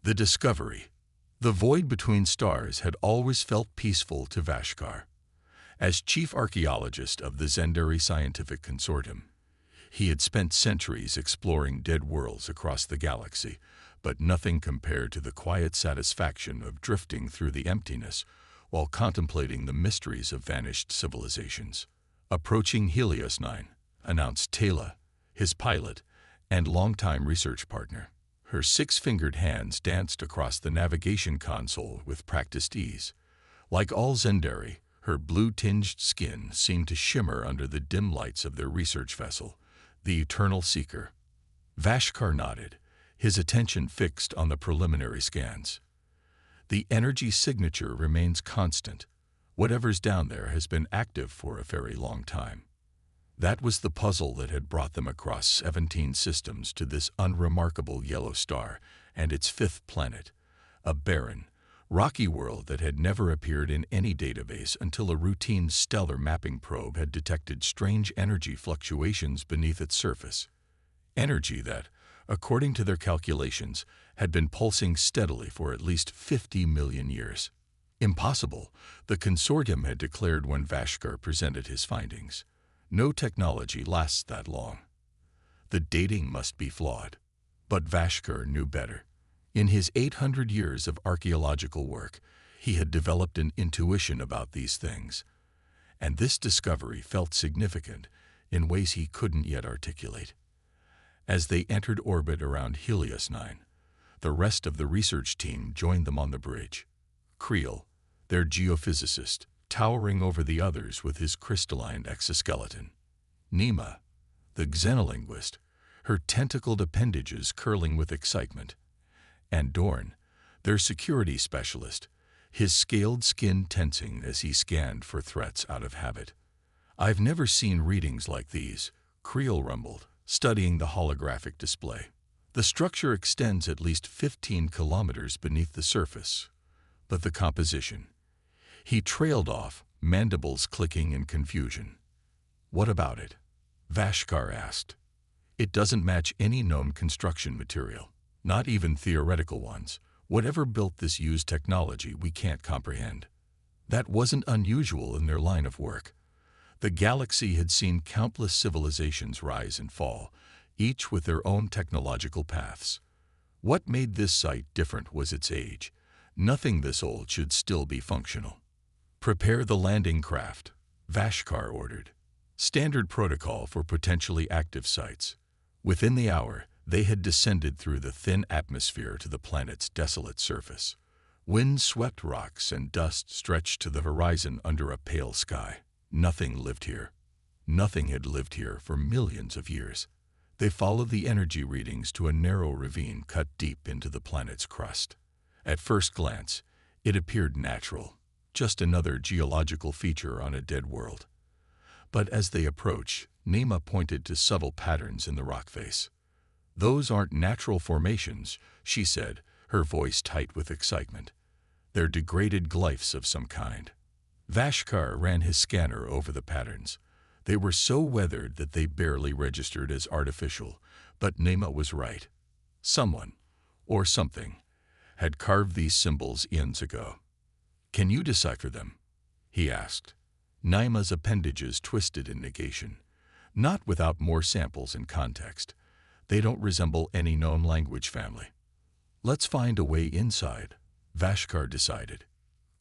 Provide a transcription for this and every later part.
The discovery. The void between stars had always felt peaceful to Vashkar. As chief archaeologist of the Zendari Scientific Consortium, he had spent centuries exploring dead worlds across the galaxy, but nothing compared to the quiet satisfaction of drifting through the emptiness while contemplating the mysteries of vanished civilizations. Approaching Helios 9, announced Taylor, his pilot and longtime research partner. Her six-fingered hands danced across the navigation console with practiced ease. Like all Zendari, her blue-tinged skin seemed to shimmer under the dim lights of their research vessel, the Eternal Seeker. Vashkar nodded, his attention fixed on the preliminary scans. The energy signature remains constant. Whatever's down there has been active for a very long time. That was the puzzle that had brought them across 17 systems to this unremarkable yellow star and its fifth planet, a barren, rocky world that had never appeared in any database until a routine stellar mapping probe had detected strange energy fluctuations beneath its surface. Energy that, according to their calculations, had been pulsing steadily for at least 50 million years. Impossible, the consortium had declared when Vashkar presented his findings. No technology lasts that long. The dating must be flawed. But Vashkar knew better. In his 800 years of archaeological work, he had developed an intuition about these things. And this discovery felt significant in ways he couldn't yet articulate. As they entered orbit around Helios 9, the rest of the research team joined them on the bridge. Creel, their geophysicist, towering over the others with his crystalline exoskeleton. Nema, the xenolinguist, her tentacled appendages curling with excitement. And Dorn, their security specialist, his scaled skin tensing as he scanned for threats out of habit. "I've never seen readings like these," Creel rumbled, studying the holographic display. "The structure extends at least 15 kilometers beneath the surface. But the composition..." He trailed off, mandibles clicking in confusion. "What about it?" Vashkar asked. "It doesn't match any known construction material, not even theoretical ones. Whatever built this used technology we can't comprehend." That wasn't unusual in their line of work. The galaxy had seen countless civilizations rise and fall, each with their own technological paths. What made this site different was its age. Nothing this old should still be functional. "Prepare the landing craft," Vashkar ordered. Standard protocol for potentially active sites. Within the hour, they had descended through the thin atmosphere to the planet's desolate surface. Wind-swept rocks and dust stretched to the horizon under a pale sky. Nothing lived here. Nothing had lived here for millions of years. They followed the energy readings to a narrow ravine cut deep into the planet's crust. At first glance, it appeared natural, just another geological feature on a dead world. But as they approached, Nema pointed to subtle patterns in the rock face. "Those aren't natural formations," she said, her voice tight with excitement. "They're degraded glyphs of some kind." Vashkar ran his scanner over the patterns. They were so weathered that they barely registered as artificial, but Nema was right. Someone, or something, had carved these symbols eons ago. "Can you decipher them?" he asked. Nema's appendages twisted in negation. "Not without more samples and context. They don't resemble any known language family." "Let's find a way inside," Vashkar decided.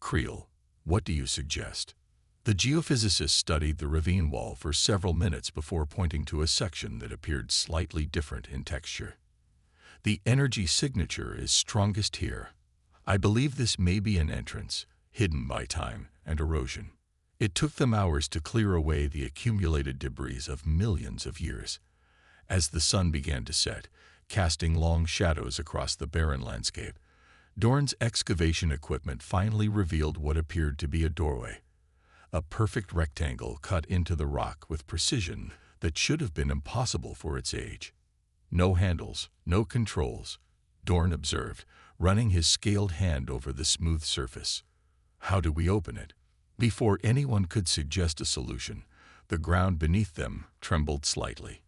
"Creel, what do you suggest?" The geophysicist studied the ravine wall for several minutes before pointing to a section that appeared slightly different in texture. "The energy signature is strongest here. I believe this may be an entrance, hidden by time and erosion." It took them hours to clear away the accumulated debris of millions of years. As the sun began to set, casting long shadows across the barren landscape, Dorn's excavation equipment finally revealed what appeared to be a doorway. A perfect rectangle cut into the rock with precision that should have been impossible for its age. "No handles, no controls," Dorn observed, running his scaled hand over the smooth surface. "How do we open it?" Before anyone could suggest a solution, the ground beneath them trembled slightly.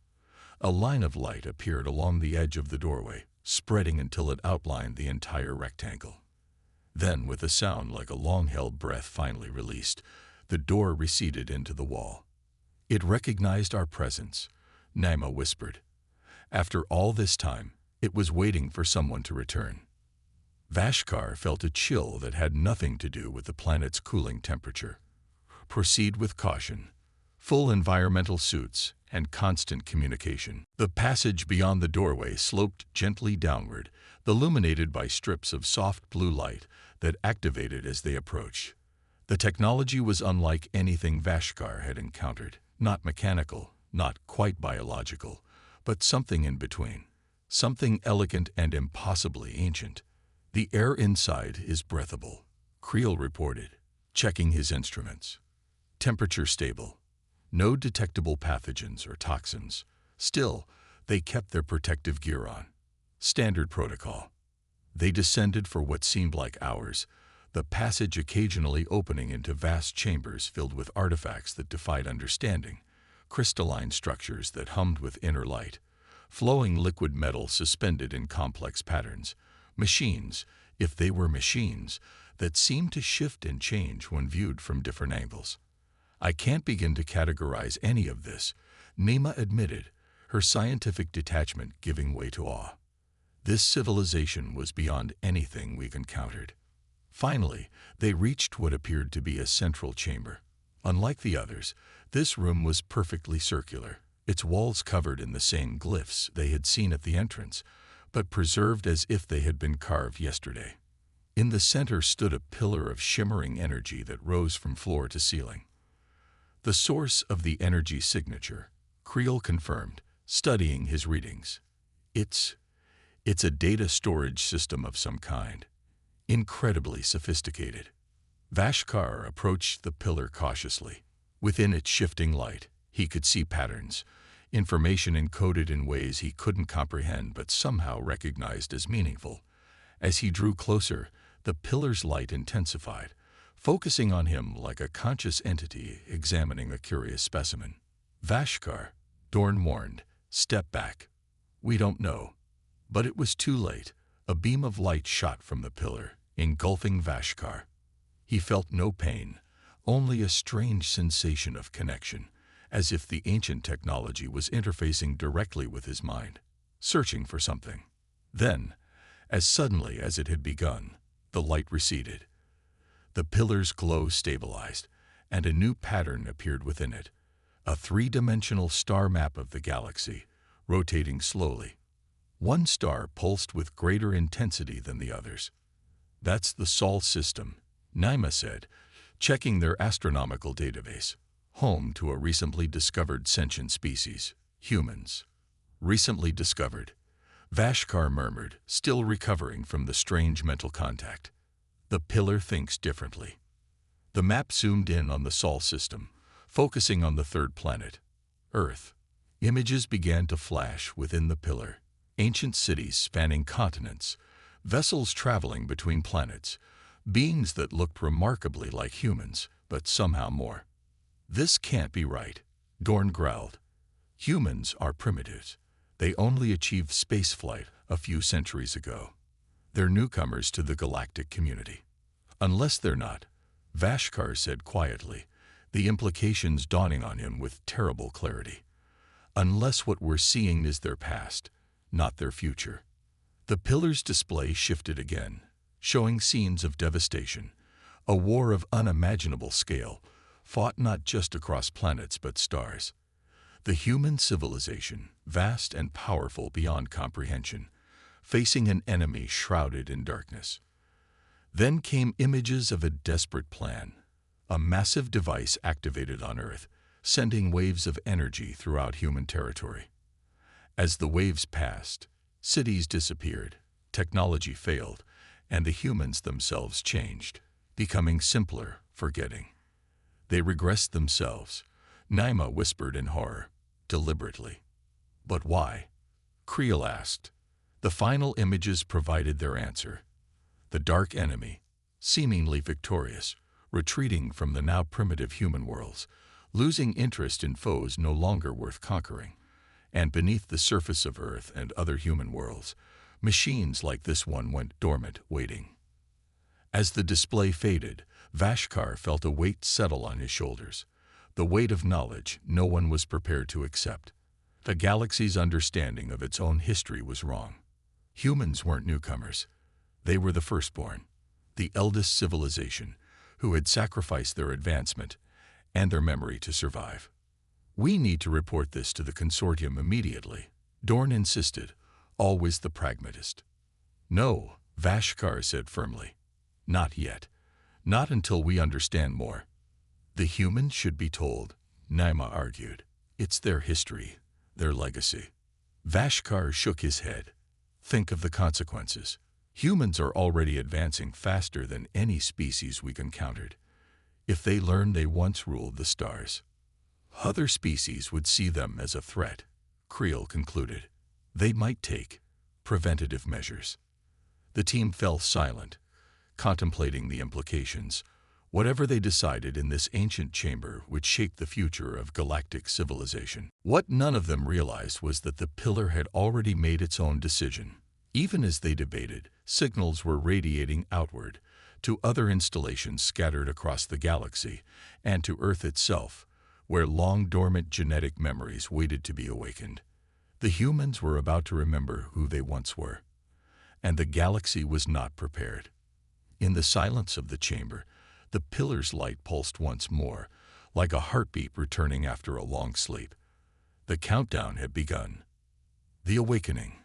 A line of light appeared along the edge of the doorway, spreading until it outlined the entire rectangle. Then, with a sound like a long-held breath finally released, the door receded into the wall. It recognized our presence, Naima whispered. After all this time, it was waiting for someone to return. Vashkar felt a chill that had nothing to do with the planet's cooling temperature. Proceed with caution. Full environmental suits and constant communication. The passage beyond the doorway sloped gently downward, illuminated by strips of soft blue light that activated as they approached. The technology was unlike anything Vashkar had encountered. Not mechanical, not quite biological, but something in between. Something elegant and impossibly ancient. The air inside is breathable, Creel reported, checking his instruments. Temperature stable. No detectable pathogens or toxins. Still, they kept their protective gear on. Standard protocol. They descended for what seemed like hours, the passage occasionally opening into vast chambers filled with artifacts that defied understanding, crystalline structures that hummed with inner light, flowing liquid metal suspended in complex patterns, machines, if they were machines, that seemed to shift and change when viewed from different angles. I can't begin to categorize any of this, Naima admitted, her scientific detachment giving way to awe. This civilization was beyond anything we've encountered. Finally, they reached what appeared to be a central chamber. Unlike the others, this room was perfectly circular, its walls covered in the same glyphs they had seen at the entrance, but preserved as if they had been carved yesterday. In the center stood a pillar of shimmering energy that rose from floor to ceiling. The source of the energy signature, Creel confirmed, studying his readings. It's a data storage system of some kind. Incredibly sophisticated. Vashkar approached the pillar cautiously. Within its shifting light, he could see patterns, information encoded in ways he couldn't comprehend but somehow recognized as meaningful. As he drew closer, the pillar's light intensified, focusing on him like a conscious entity examining a curious specimen. Vashkar, Dorn warned, step back. We don't know. But it was too late. A beam of light shot from the pillar, engulfing Vashkar. He felt no pain, only a strange sensation of connection, as if the ancient technology was interfacing directly with his mind, searching for something. Then, as suddenly as it had begun, the light receded. The pillar's glow stabilized, and a new pattern appeared within it, a three-dimensional star map of the galaxy, rotating slowly. One star pulsed with greater intensity than the others. That's the Sol system, Naima said, checking their astronomical database, home to a recently discovered sentient species, humans. Recently discovered, Vashkar murmured, still recovering from the strange mental contact. The pillar thinks differently. The map zoomed in on the Sol system, focusing on the third planet, Earth. Images began to flash within the pillar. Ancient cities spanning continents, vessels traveling between planets, beings that looked remarkably like humans, but somehow more. This can't be right, Dorn growled. Humans are primitives. They only achieved spaceflight a few centuries ago. They're newcomers to the galactic community. Unless they're not, Vashkar said quietly, the implications dawning on him with terrible clarity. Unless what we're seeing is their past, not their future. The pillar's display shifted again, showing scenes of devastation, a war of unimaginable scale, fought not just across planets but stars. The human civilization, vast and powerful beyond comprehension, facing an enemy shrouded in darkness. Then came images of a desperate plan, a massive device activated on Earth, sending waves of energy throughout human territory. As the waves passed, cities disappeared, technology failed, and the humans themselves changed, becoming simpler, forgetting. They regressed themselves, Naima whispered in horror, deliberately. But why? Creel asked. The final images provided their answer. The dark enemy, seemingly victorious, retreating from the now primitive human worlds, losing interest in foes no longer worth conquering. And beneath the surface of Earth and other human worlds, Machines like this one went dormant, waiting. As the display faded, Vashkar felt a weight settle on his shoulders, the weight of knowledge no one was prepared to accept. The galaxy's understanding of its own history was wrong. Humans weren't newcomers. They were the firstborn, the eldest civilization, who had sacrificed their advancement and their memory to survive. "We need to report this to the consortium immediately," Dorn insisted, always the pragmatist. "No," Vashkar said firmly. "Not yet. Not until we understand more." "The humans should be told," Naima argued. "It's their history, their legacy." Vashkar shook his head. "Think of the consequences. Humans are already advancing faster than any species we've encountered. If they learn they once ruled the stars, other species would see them as a threat," Creel concluded. "They might take preventative measures." The team fell silent, contemplating the implications. Whatever they decided in this ancient chamber would shape the future of galactic civilization. What none of them realized was that the pillar had already made its own decision. Even as they debated, signals were radiating outward, to other installations scattered across the galaxy, and to Earth itself, where long-dormant genetic memories waited to be awakened. The humans were about to remember who they once were, and the galaxy was not prepared. In the silence of the chamber, the pillar's light pulsed once more, like a heartbeat returning after a long sleep. The countdown had begun. The awakening.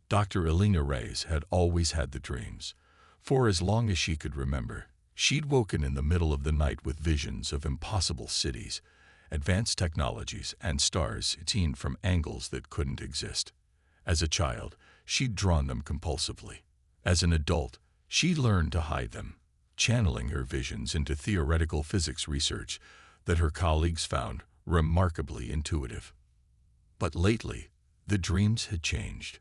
Dr. Elena Reyes had always had the dreams. For as long as she could remember, she'd woken in the middle of the night with visions of impossible cities, advanced technologies, and stars seen from angles that couldn't exist. As a child, she'd drawn them compulsively. As an adult, she learned to hide them, channeling her visions into theoretical physics research that her colleagues found remarkably intuitive. But lately, the dreams had changed.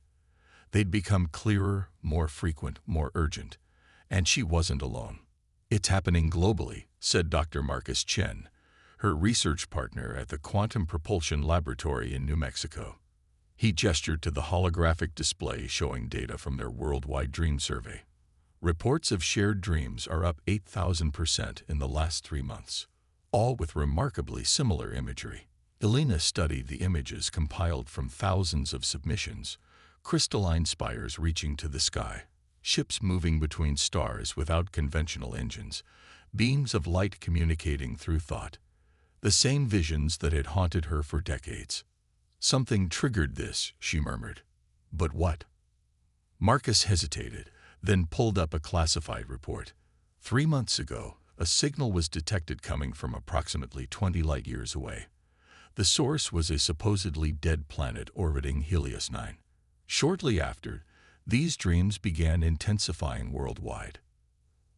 They'd become clearer, more frequent, more urgent, and she wasn't alone. "It's happening globally," said Dr. Marcus Chen, her research partner at the Quantum Propulsion Laboratory in New Mexico. He gestured to the holographic display showing data from their worldwide dream survey. "Reports of shared dreams are up 8,000% in the last 3 months, all with remarkably similar imagery." Elena studied the images compiled from thousands of submissions, crystalline spires reaching to the sky, ships moving between stars without conventional engines, beams of light communicating through thought. The same visions that had haunted her for decades. "Something triggered this," she murmured. "But what?" Marcus hesitated, then pulled up a classified report. 3 months ago, a signal was detected coming from approximately 20 light-years away. The source was a supposedly dead planet orbiting Helios 9. Shortly after, these dreams began intensifying worldwide.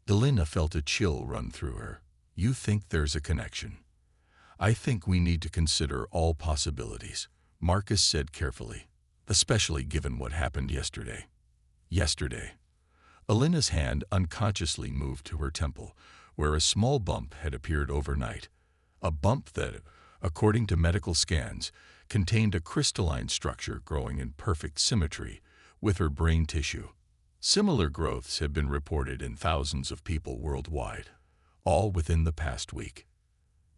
Elena felt a chill run through her. "You think there's a connection?" "I think we need to consider all possibilities," Marcus said carefully, "especially given what happened yesterday." Yesterday. Elena's hand unconsciously moved to her temple, where a small bump had appeared overnight. A bump that, according to medical scans, contained a crystalline structure growing in perfect symmetry with her brain tissue. Similar growths had been reported in thousands of people worldwide, all within the past week.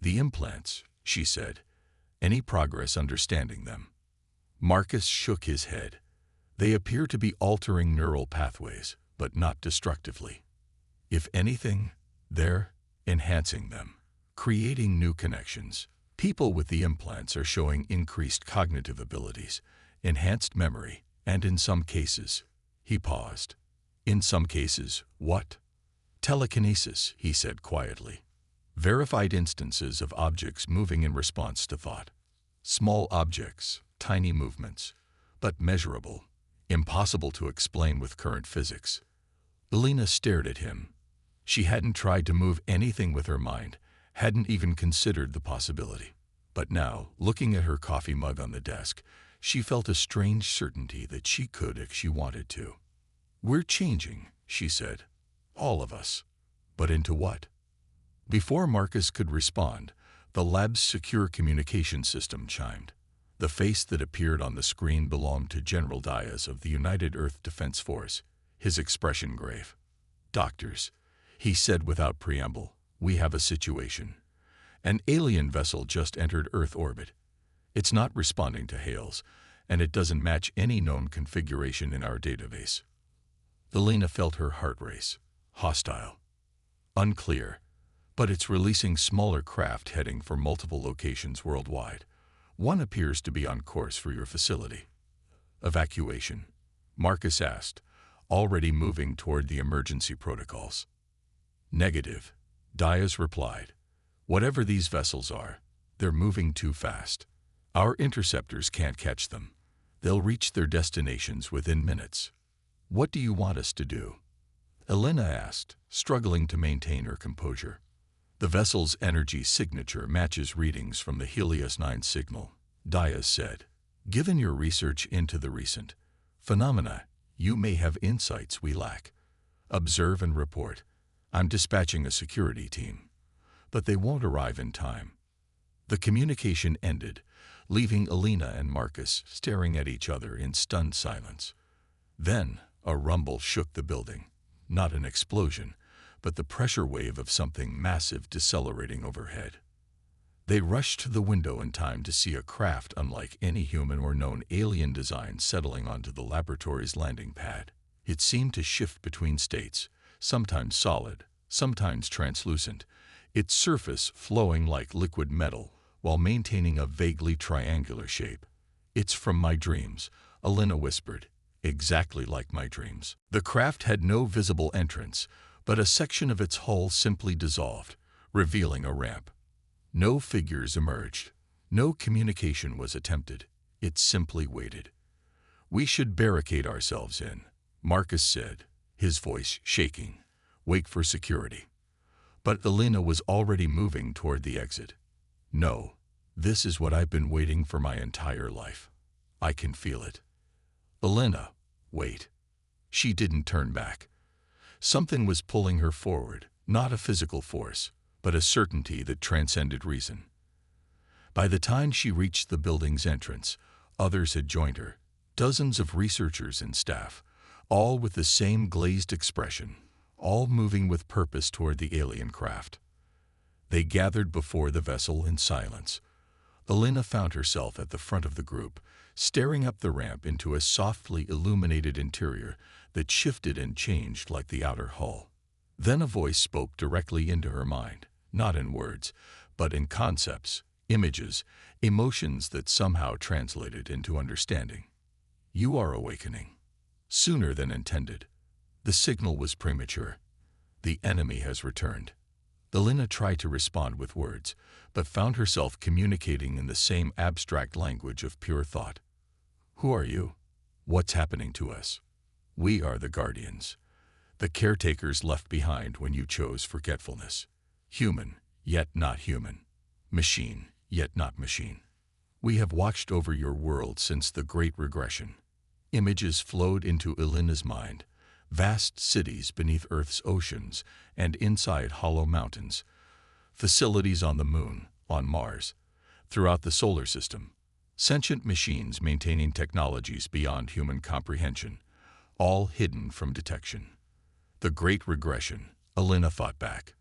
"The implants," she said. "Any progress understanding them?" Marcus shook his head. "They appear to be altering neural pathways, but not destructively. If anything, they're enhancing them, creating new connections. People with the implants are showing increased cognitive abilities, enhanced memory, and in some cases," he paused. "In some cases, what?" "Telekinesis," he said quietly. "Verified instances of objects moving in response to thought. Small objects, tiny movements, but measurable, impossible to explain with current physics." Elena stared at him. She hadn't tried to move anything with her mind, hadn't even considered the possibility. But now, looking at her coffee mug on the desk, she felt a strange certainty that she could if she wanted to. "We're changing," she said. "All of us. But into what?" Before Marcus could respond, the lab's secure communication system chimed. The face that appeared on the screen belonged to General Diaz of the United Earth Defense Force, his expression grave. "Doctors," he said without preamble, "we have a situation. An alien vessel just entered Earth orbit. It's not responding to hails, and it doesn't match any known configuration in our database." Elena felt her heart race. Hostile. Unclear. But it's releasing smaller craft heading for multiple locations worldwide. One appears to be on course for your facility. Evacuation, Marcus asked, already moving toward the emergency protocols. Negative, Diaz replied. Whatever these vessels are, they're moving too fast. Our interceptors can't catch them. They'll reach their destinations within minutes. What do you want us to do? Elena asked, struggling to maintain her composure. The vessel's energy signature matches readings from the Helios 9 signal, Diaz said. Given your research into the recent phenomena, you may have insights we lack. Observe and report. I'm dispatching a security team. But they won't arrive in time. The communication ended, leaving Elena and Marcus staring at each other in stunned silence. Then, a rumble shook the building. Not an explosion, but the pressure wave of something massive decelerating overhead. They rushed to the window in time to see a craft unlike any human or known alien design settling onto the laboratory's landing pad. It seemed to shift between states, sometimes solid, sometimes translucent, its surface flowing like liquid metal while maintaining a vaguely triangular shape. "It's from my dreams," Elena whispered. "Exactly like my dreams." The craft had no visible entrance, but a section of its hull simply dissolved, revealing a ramp. No figures emerged. No communication was attempted. It simply waited. "We should barricade ourselves in," Marcus said, his voice shaking. "Wait for security." But Elena was already moving toward the exit. "No, this is what I've been waiting for my entire life. I can feel it." "Elena, wait." She didn't turn back. Something was pulling her forward, not a physical force, but a certainty that transcended reason. By the time she reached the building's entrance, others had joined her, dozens of researchers and staff, all with the same glazed expression, all moving with purpose toward the alien craft. They gathered before the vessel in silence. Elena found herself at the front of the group, staring up the ramp into a softly illuminated interior that shifted and changed like the outer hull. Then a voice spoke directly into her mind, not in words, but in concepts, images, emotions that somehow translated into understanding. "You are awakening. Sooner than intended. The signal was premature. The enemy has returned." Elena tried to respond with words, but found herself communicating in the same abstract language of pure thought. "Who are you? What's happening to us? We are the guardians. The caretakers left behind when you chose forgetfulness. Human, yet not human. Machine, yet not machine. We have watched over your world since the Great Regression." Images flowed into Elena's mind. Vast cities beneath Earth's oceans and inside hollow mountains. Facilities on the Moon, on Mars, throughout the solar system. Sentient machines maintaining technologies beyond human comprehension, all hidden from detection. The Great Regression, Elena thought back.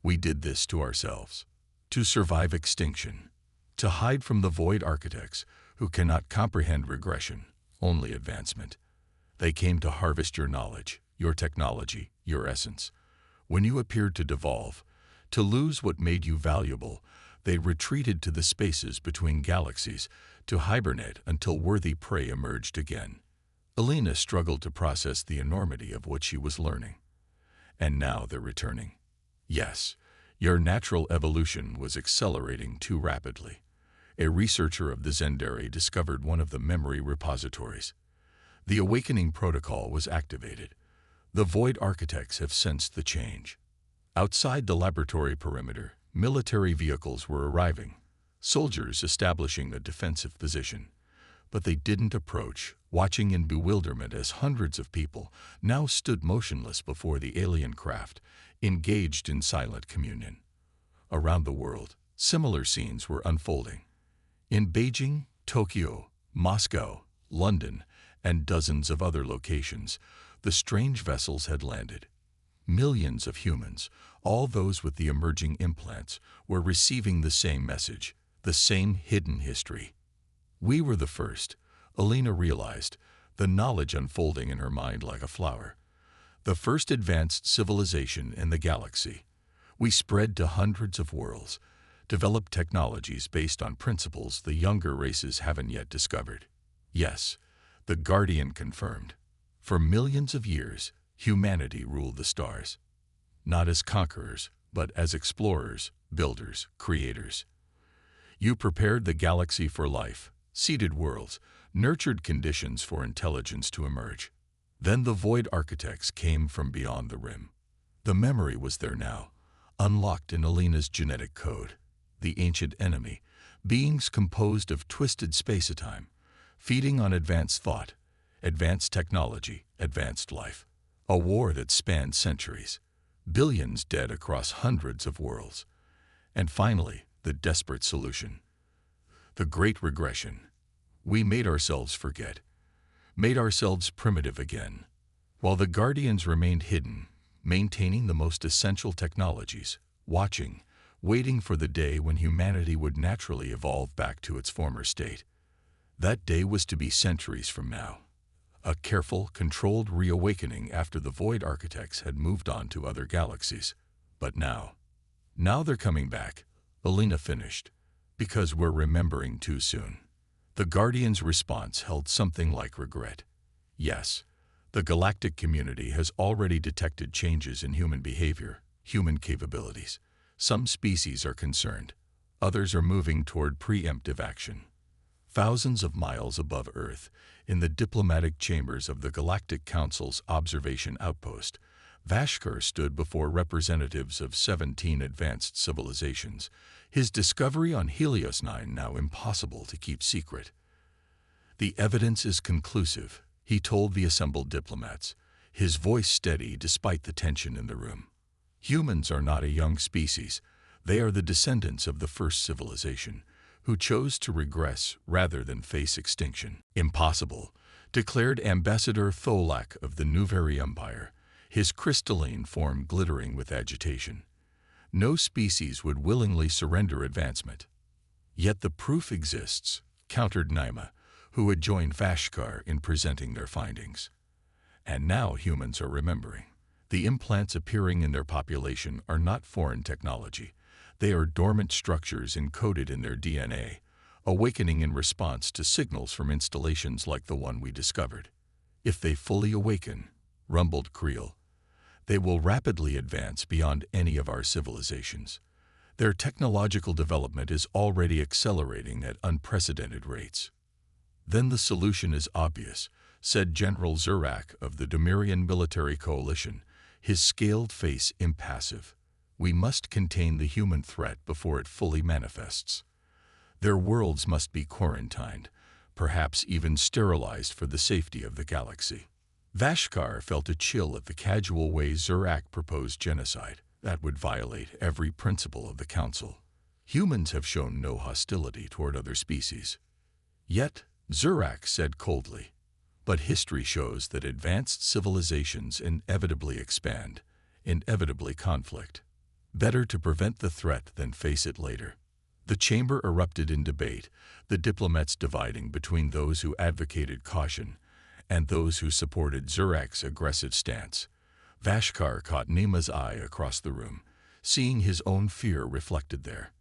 We did this to ourselves. To survive extinction. To hide from the void architects who cannot comprehend regression, only advancement. They came to harvest your knowledge, your technology, your essence. When you appeared to devolve, to lose what made you valuable, they retreated to the spaces between galaxies to hibernate until worthy prey emerged again. Elena struggled to process the enormity of what she was learning. And now they're returning. Yes, your natural evolution was accelerating too rapidly. A researcher of the Zendari discovered one of the memory repositories. The awakening protocol was activated. The void architects have sensed the change. Outside the laboratory perimeter, military vehicles were arriving, soldiers establishing a defensive position. But they didn't approach, watching in bewilderment as hundreds of people now stood motionless before the alien craft, engaged in silent communion. Around the world, similar scenes were unfolding. In Beijing, Tokyo, Moscow, London, and dozens of other locations, the strange vessels had landed. Millions of humans, all those with the emerging implants, were receiving the same message, the same hidden history. We were the first, Alina realized, the knowledge unfolding in her mind like a flower. The first advanced civilization in the galaxy. We spread to hundreds of worlds, developed technologies based on principles the younger races haven't yet discovered. Yes, the Guardian confirmed. For millions of years, humanity ruled the stars. Not as conquerors, but as explorers, builders, creators. You prepared the galaxy for life, seeded worlds, nurtured conditions for intelligence to emerge. Then the Void Architects came from beyond the rim. The memory was there now, unlocked in Alina's genetic code. The ancient enemy, beings composed of twisted space-time, feeding on advanced thought, advanced technology, advanced life. A war that spanned centuries, billions dead across hundreds of worlds. And finally, the desperate solution. The Great Regression. We made ourselves forget, made ourselves primitive again. While the Guardians remained hidden, maintaining the most essential technologies, watching, waiting for the day when humanity would naturally evolve back to its former state. That day was to be centuries from now. A careful, controlled reawakening after the Void Architects had moved on to other galaxies. But now they're coming back, Alina finished, because we're remembering too soon. The Guardians' response held something like regret. Yes, the galactic community has already detected changes in human behavior, human capabilities. Some species are concerned. Others are moving toward preemptive action. Thousands of miles above Earth, in the diplomatic chambers of the Galactic Council's observation outpost, Vashkar stood before representatives of 17 advanced civilizations, his discovery on Helios 9 now impossible to keep secret. The evidence is conclusive, he told the assembled diplomats, his voice steady despite the tension in the room. Humans are not a young species. They are the descendants of the first civilization, who chose to regress rather than face extinction. Impossible, declared Ambassador Tholak of the Nuveri Empire, his crystalline form glittering with agitation. No species would willingly surrender advancement. Yet the proof exists, countered Naima, who had joined Vashkar in presenting their findings. And now humans are remembering. The implants appearing in their population are not foreign technology. They are dormant structures encoded in their DNA, awakening in response to signals from installations like the one we discovered. If they fully awaken, rumbled Creel, they will rapidly advance beyond any of our civilizations. Their technological development is already accelerating at unprecedented rates. Then the solution is obvious, said General Zurak of the Demirian Military Coalition, his scaled face impassive. We must contain the human threat before it fully manifests. Their worlds must be quarantined, perhaps even sterilized for the safety of the galaxy. Vashkar felt a chill at the casual way Zurak proposed genocide. That would violate every principle of the Council. Humans have shown no hostility toward other species. Yet, Zurak said coldly, but history shows that advanced civilizations inevitably expand, inevitably conflict. Better to prevent the threat than face it later. The chamber erupted in debate, the diplomats dividing between those who advocated caution and those who supported Zurak's aggressive stance. Vashkar caught Naima's eye across the room, seeing his own fear reflected there.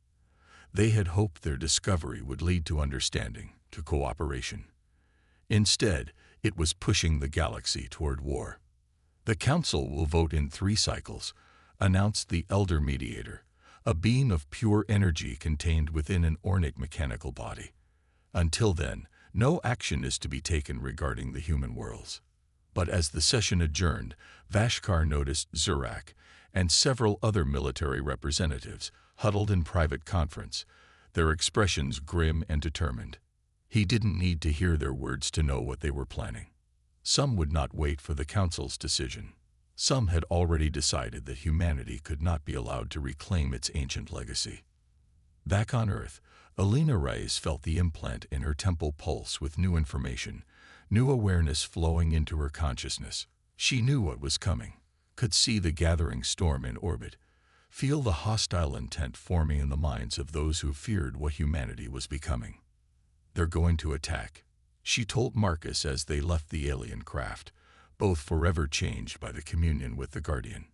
They had hoped their discovery would lead to understanding, to cooperation. Instead, it was pushing the galaxy toward war. The Council will vote in 3 cycles, announced the Elder Mediator, a being of pure energy contained within an ornic mechanical body. Until then, no action is to be taken regarding the human worlds. But as the session adjourned, Vashkar noticed Zurak and several other military representatives huddled in private conference, their expressions grim and determined. He didn't need to hear their words to know what they were planning. Some would not wait for the Council's decision. Some had already decided that humanity could not be allowed to reclaim its ancient legacy. Back on Earth, Alina Reyes felt the implant in her temple pulse with new information, new awareness flowing into her consciousness. She knew what was coming, could see the gathering storm in orbit, feel the hostile intent forming in the minds of those who feared what humanity was becoming. "They're going to attack," she told Marcus as they left the alien craft, both forever changed by the communion with the Guardian.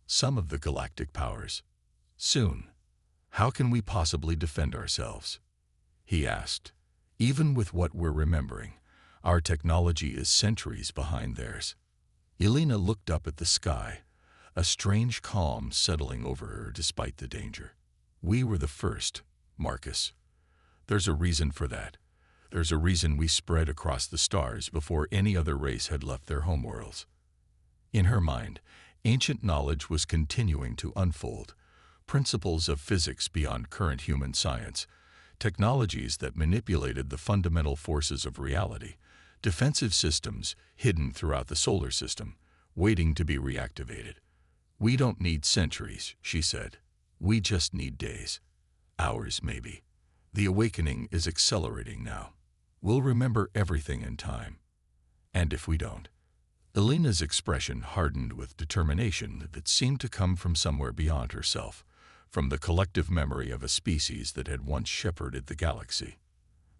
"Some of the galactic powers. Soon. How can we possibly defend ourselves?" he asked. "Even with what we're remembering, our technology is centuries behind theirs." Elena looked up at the sky, a strange calm settling over her despite the danger. "We were the first, Marcus. There's a reason for that. There's a reason we spread across the stars before any other race had left their homeworlds." In her mind, ancient knowledge was continuing to unfold, principles of physics beyond current human science, technologies that manipulated the fundamental forces of reality, defensive systems hidden throughout the solar system, waiting to be reactivated. "We don't need centuries," she said. "We just need days. Hours, maybe. The awakening is accelerating now. We'll remember everything in time. And if we don't..." Elena's expression hardened with determination that seemed to come from somewhere beyond herself, from the collective memory of a species that had once shepherded the galaxy.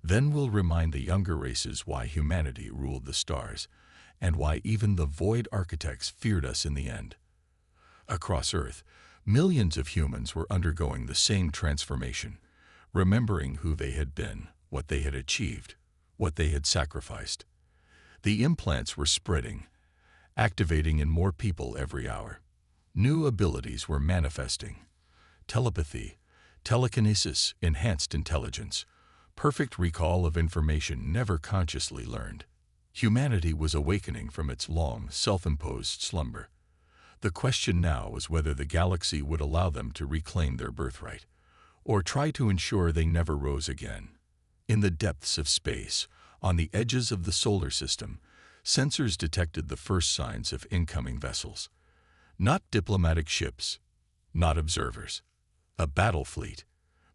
"Then we'll remind the younger races why humanity ruled the stars, and why even the void architects feared us in the end." Across Earth, millions of humans were undergoing the same transformation, remembering who they had been, what they had achieved, what they had sacrificed. The implants were spreading, activating in more people every hour. New abilities were manifesting: telepathy, telekinesis, enhanced intelligence, perfect recall of information never consciously learned. Humanity was awakening from its long, self-imposed slumber. The question now was whether the galaxy would allow them to reclaim their birthright, or try to ensure they never rose again. In the depths of space, on the edges of the solar system, sensors detected the first signs of incoming vessels. Not diplomatic ships, not observers. A battle fleet,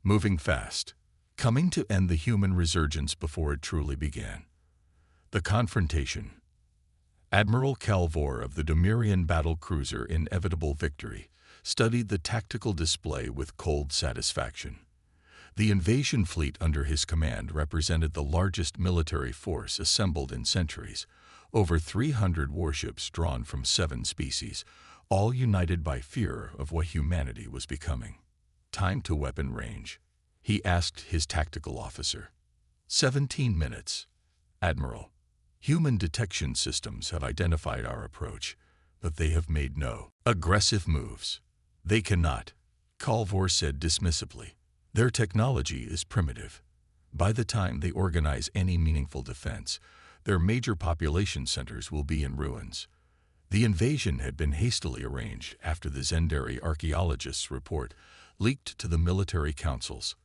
moving fast, coming to end the human resurgence before it truly began. The confrontation. Admiral Calvor of the Domirian battle cruiser Inevitable Victory studied the tactical display with cold satisfaction. The invasion fleet under his command represented the largest military force assembled in centuries, over 300 warships drawn from 7 species, all united by fear of what humanity was becoming. "Time to weapon range," he asked his tactical officer. 17 minutes, Admiral. "Human detection systems have identified our approach, but they have made no aggressive moves." "They cannot," Calvor said dismissively. "Their technology is primitive. By the time they organize any meaningful defense, their major population centers will be in ruins." The invasion had been hastily arranged after the Zendari archaeologists' report leaked to the military councils.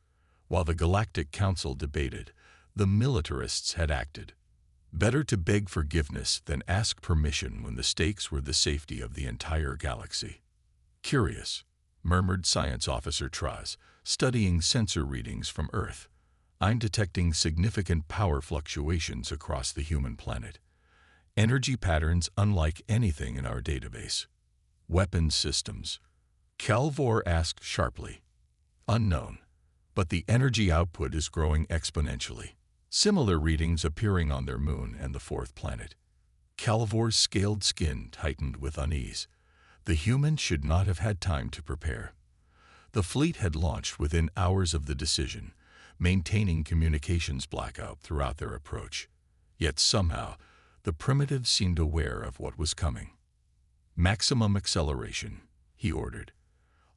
While the Galactic Council debated, the militarists had acted. Better to beg forgiveness than ask permission when the stakes were the safety of the entire galaxy. "Curious," murmured Science Officer Traz, studying sensor readings from Earth. "I'm detecting significant power fluctuations across the human planet. Energy patterns unlike anything in our database." "Weapons systems?" Calvor asked sharply. "Unknown. But the energy output is growing exponentially. Similar readings appearing on their moon and the 4th planet." Calvor's scaled skin tightened with unease. The humans should not have had time to prepare. The fleet had launched within hours of the decision, maintaining communications blackout throughout their approach. Yet somehow, the primitives seemed aware of what was coming. "Maximum acceleration," he ordered.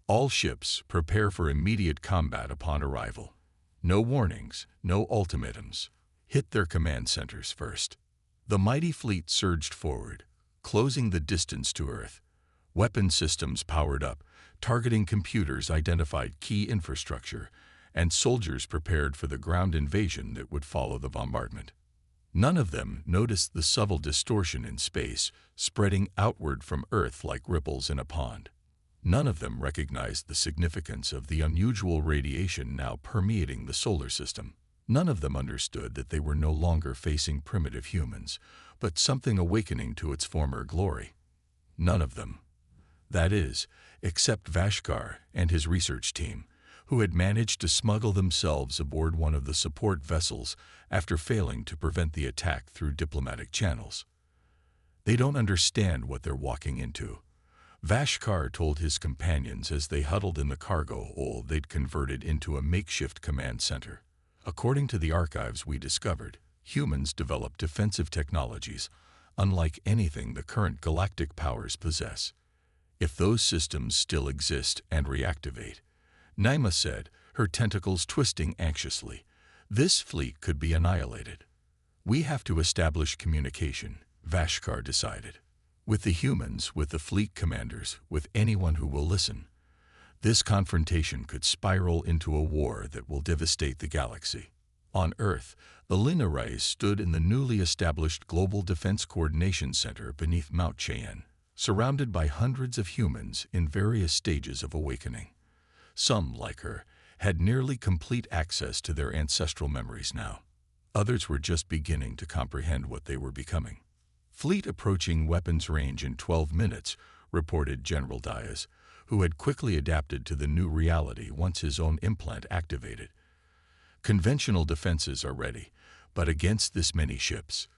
"All ships prepare for immediate combat upon arrival. No warnings, no ultimatums. Hit their command centers first." The mighty fleet surged forward, closing the distance to Earth. Weapon systems powered up, targeting computers identified key infrastructure, and soldiers prepared for the ground invasion that would follow the bombardment. None of them noticed the subtle distortion in space, spreading outward from Earth like ripples in a pond. None of them recognized the significance of the unusual radiation now permeating the solar system. None of them understood that they were no longer facing primitive humans, but something awakening to its former glory. None of them. That is, except Vashkar and his research team, who had managed to smuggle themselves aboard one of the support vessels after failing to prevent the attack through diplomatic channels. They don't understand what they're walking into, Vashkar told his companions as they huddled in the cargo hold they'd converted into a makeshift command center. According to the archives we discovered, humans developed defensive technologies unlike anything the current galactic powers possess. If those systems still exist and reactivate, Naima said, her tentacles twisting anxiously, this fleet could be annihilated. We have to establish communication, Vashkar decided. With the humans, with the fleet commanders, with anyone who will listen. This confrontation could spiral into a war that will devastate the galaxy. On Earth, Elena Reyes stood in the newly established Global Defense Coordination Center beneath Mount Cheyenne, surrounded by hundreds of humans in various stages of awakening. Some, like her, had nearly complete access to their ancestral memories now. Others were just beginning to comprehend what they were becoming. Fleet approaching weapons range in 12 minutes, reported General Diaz, who had quickly adapted to the new reality once his own implant activated. Conventional defenses are ready, but against this many ships.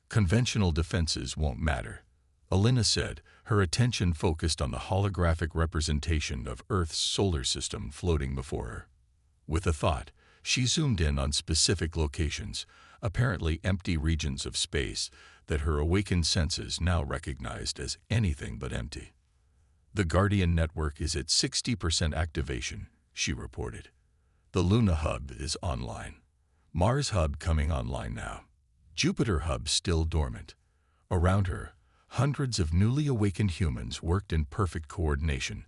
Conventional defenses won't matter, Elena said, her attention focused on the holographic representation of Earth's solar system floating before her. With a thought, she zoomed in on specific locations, apparently empty regions of space that her awakened senses now recognized as anything but empty. The Guardian network is at 60% activation, she reported. The Luna hub is online. Mars hub coming online now. Jupiter hub still dormant. Around her, hundreds of newly awakened humans worked in perfect coordination,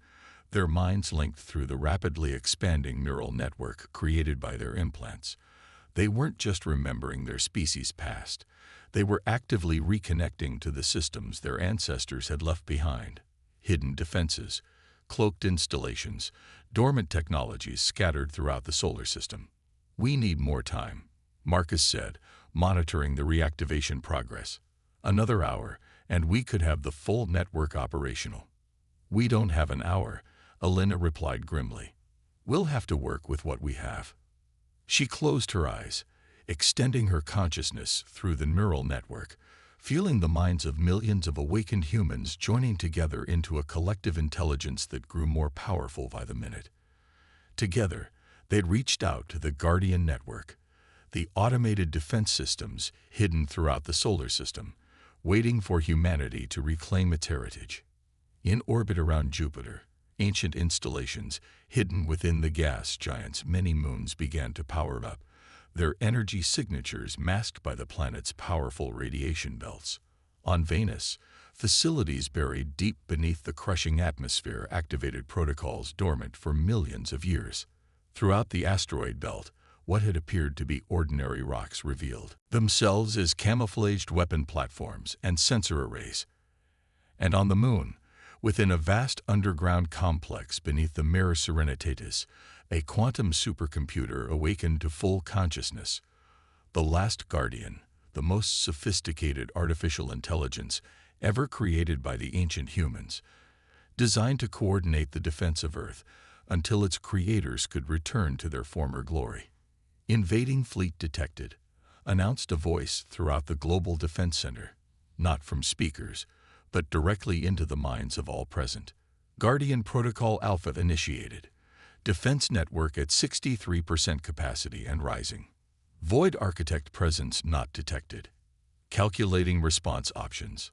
their minds linked through the rapidly expanding neural network created by their implants. They weren't just remembering their species' past. They were actively reconnecting to the systems their ancestors had left behind. Hidden defenses, cloaked installations, dormant technologies scattered throughout the solar system. We need more time, Marcus said, monitoring the reactivation progress. Another hour, and we could have the full network operational. We don't have an hour, Elena replied grimly. We'll have to work with what we have. She closed her eyes, extending her consciousness through the neural network, feeling the minds of millions of awakened humans joining together into a collective intelligence that grew more powerful by the minute. Together, they'd reached out to the Guardian network, the automated defense systems hidden throughout the solar system, waiting for humanity to reclaim its heritage. In orbit around Jupiter, ancient installations hidden within the gas giant's many moons began to power up, their energy signatures masked by the planet's powerful radiation belts. On Venus, facilities buried deep beneath the crushing atmosphere activated protocols dormant for millions of years. Throughout the asteroid belt, what had appeared to be ordinary rocks revealed themselves as camouflaged weapon platforms and sensor arrays. And on the Moon, within a vast underground complex beneath the Mare Serenitatis, a quantum supercomputer awakened to full consciousness. The last Guardian, the most sophisticated artificial intelligence ever created by the ancient humans, designed to coordinate the defense of Earth until its creators could return to their former glory. Invading fleet detected, announced a voice throughout the Global Defense Center, not from speakers, but directly into the minds of all present. Guardian Protocol Alpha initiated. Defense network at 63% capacity and rising. Void Architect presence not detected. Calculating response options.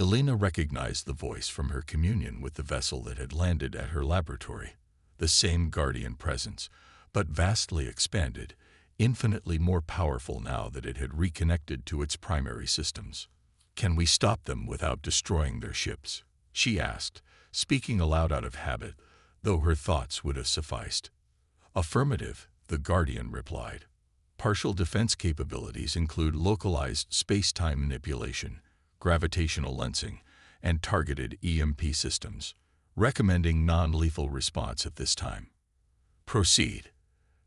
Elena recognized the voice from her communion with the vessel that had landed at her laboratory. The same Guardian presence, but vastly expanded, infinitely more powerful now that it had reconnected to its primary systems. Can we stop them without destroying their ships? She asked, speaking aloud out of habit, though her thoughts would have sufficed. Affirmative, the Guardian replied. Partial defense capabilities include localized space-time manipulation, gravitational lensing, and targeted EMP systems. recommending non-lethal response at this time. "Proceed,"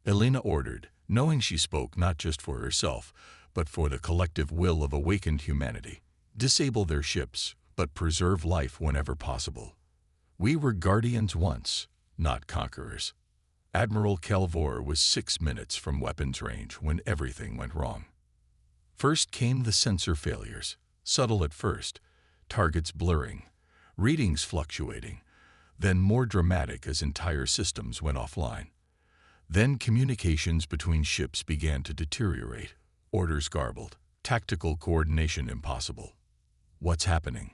Elena ordered, knowing she spoke not just for herself, but for the collective will of awakened humanity. "Disable their ships, but preserve life whenever possible. We were guardians once, not conquerors." Admiral Kelvor was 6 minutes from weapons range when everything went wrong. First came the sensor failures, subtle at first, targets blurring, readings fluctuating, then more dramatic as entire systems went offline. Then communications between ships began to deteriorate, orders garbled, tactical coordination impossible. "What's happening?"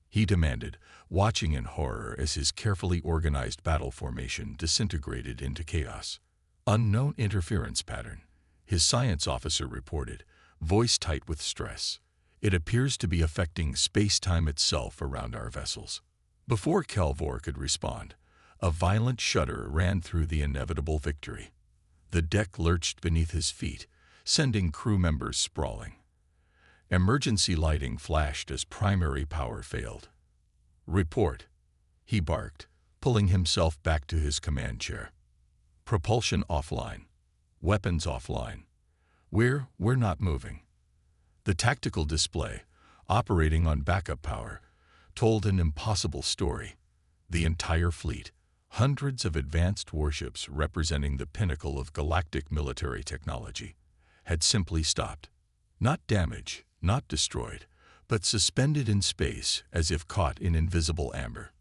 he demanded, watching in horror as his carefully organized battle formation disintegrated into chaos. "Unknown interference pattern," his science officer reported, voice tight with stress. "It appears to be affecting space-time itself around our vessels." Before Kelvor could respond, a violent shudder ran through the inevitable victory. The deck lurched beneath his feet, sending crew members sprawling. Emergency lighting flashed as primary power failed. "Report," he barked, pulling himself back to his command chair. "Propulsion offline. Weapons offline. We're not moving." The tactical display, operating on backup power, told an impossible story. The entire fleet, hundreds of advanced warships representing the pinnacle of galactic military technology, had simply stopped. Not damaged, not destroyed, but suspended in space as if caught in invisible amber.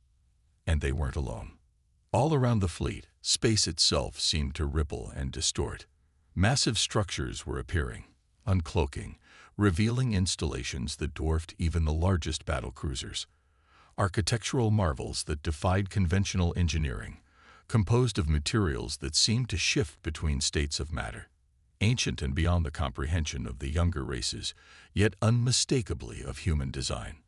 And they weren't alone. All around the fleet, space itself seemed to ripple and distort. Massive structures were appearing, uncloaking, revealing installations that dwarfed even the largest battle cruisers. Architectural marvels that defied conventional engineering, composed of materials that seemed to shift between states of matter. Ancient and beyond the comprehension of the younger races, yet unmistakably of human design.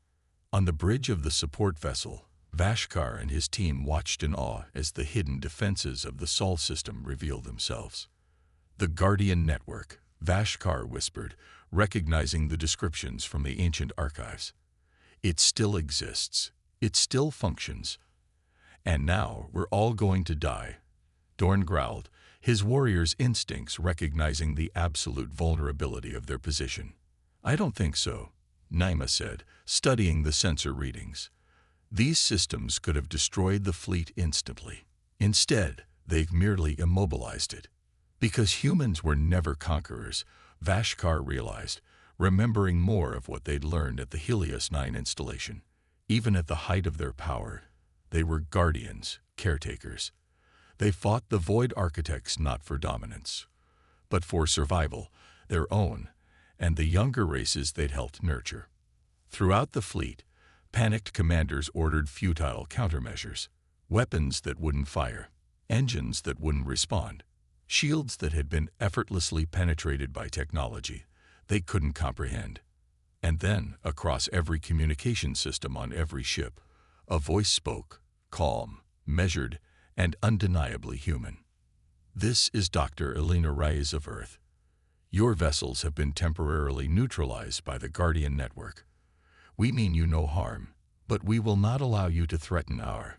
On the bridge of the support vessel, Vashkar and his team watched in awe as the hidden defenses of the Sol system revealed themselves. "The Guardian Network," Vashkar whispered, recognizing the descriptions from the ancient archives. "It still exists. It still functions. And now we're all going to die," Dorn growled, his warrior's instincts recognizing the absolute vulnerability of their position. "I don't think so," Naima said, studying the sensor readings. "These systems could have destroyed the fleet instantly. Instead, they've merely immobilized it." Because humans were never conquerors, Vashkar realized, remembering more of what they'd learned at the Helios 9 installation. Even at the height of their power, they were guardians, caretakers. They fought the Void Architects not for dominance, but for survival, their own, and the younger races they'd helped nurture. Throughout the fleet, panicked commanders ordered futile countermeasures, weapons that wouldn't fire, engines that wouldn't respond, shields that had been effortlessly penetrated by technology they couldn't comprehend. And then, across every communication system on every ship, a voice spoke, calm, measured, and undeniably human. "This is Dr. Elena Reyes of Earth. Your vessels have been temporarily neutralized by the Guardian Network. We mean you no harm, but we will not allow you to threaten our